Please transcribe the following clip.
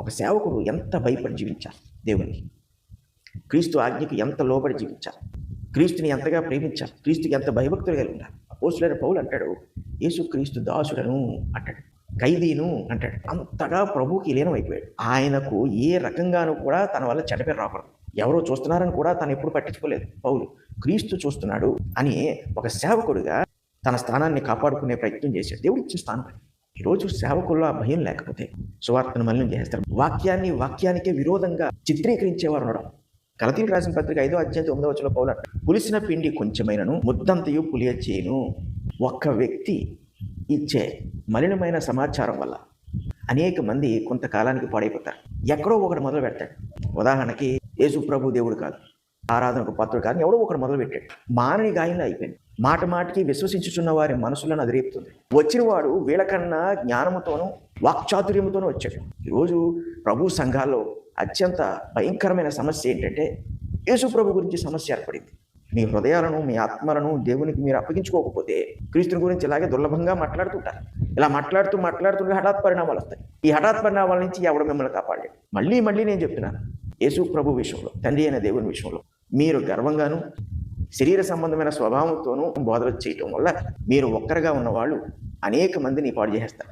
ఒక సేవకుడు ఎంత భయపడి జీవించాలి దేవునికి, క్రీస్తు ఆజ్ఞకి ఎంత లోబడి జీవించాలి, క్రీస్తుని ఎంతగా ప్రేమించాలి, క్రీస్తుకి ఎంత భయభక్తులు కలిగి ఉండాలి. అపోస్తులైన పౌలు అంటాడు, యేసు క్రీస్తు దాసుడను అంటాడు, ఖైదీను అంటాడు. అంతగా ప్రభువుకి లీనమైపోయాడు. ఆయనకు ఏ రకంగానూ కూడా తన వల్ల చెడ్డపేరు రాకూడదు, ఎవరో చూస్తున్నారని కూడా తను ఎప్పుడు పట్టించుకోలేదు. పౌలు క్రీస్తు చూస్తున్నాడు అని ఒక సేవకుడిగా తన స్థానాన్ని కాపాడుకునే ప్రయత్నం చేశాడు. దేవుడు ఇచ్చిన స్థానం. ఈరోజు సేవకుల్లో ఆ భయం లేకపోతే సువార్తను మలినం చేస్తారు. వాక్యానికే విరోధంగా చిత్రీకరించేవారు ఉండడం. గలతీయులకు రాసిన పత్రిక 5వ అధ్యాయం 9వ వచనంలో పౌలు అంటాడు, పులిసిన పిండి కొంచెమైనను ముద్దంతయు పులియచేయును. ఒక్క వ్యక్తి ఇచ్చే మలినమైన సమాచారం వల్ల అనేక మంది కొంతకాలానికి పాడైపోతారు. ఎక్కడో ఒకటి మొదలు పెడతాడు. ఉదాహరణకి యేసు ప్రభు దేవుడు కాదు, ఆరాధనకు పాత్రుడు కాదు, ఎవడో ఒకటి మొదలు పెట్టాడు. మానని గాయంలో అయిపోయింది. మాట మాటికి విశ్వసించుచున్న వారి మనసులను అదిరేపుతుంది. వచ్చిన వాడు వీళ్ళకన్నా జ్ఞానముతోనూ వాక్చాతుర్యముతోనూ వచ్చాడు. ఈరోజు ప్రభు సంఘాల్లో అత్యంత భయంకరమైన సమస్య ఏంటంటే యేసు ప్రభు గురించి సమస్య ఏర్పడింది. మీ హృదయాలను, మీ ఆత్మలను దేవునికి మీరు అప్పగించుకోకపోతే క్రీస్తుని గురించి ఇలాగే దుర్లభంగా మాట్లాడుతుంటారు. ఇలా మాట్లాడుతుంటే హఠాత్ పరిణామాలు వస్తాయి. ఈ హఠాత్ పరిణామాల నుంచి ఎవడు మిమ్మల్ని కాపాడాడు? మళ్ళీ నేను చెప్తున్నాను, యేసు ప్రభు విషయంలో, తండ్రి అయిన దేవుని విషయంలో మీరు గర్వంగాను శరీర సంబంధమైన స్వభావంతోనూ బోధలు చేయటం వల్ల మీరు ఒక్కరిగా ఉన్నవాళ్ళు అనేక మందిని పాడు చేసేస్తారు.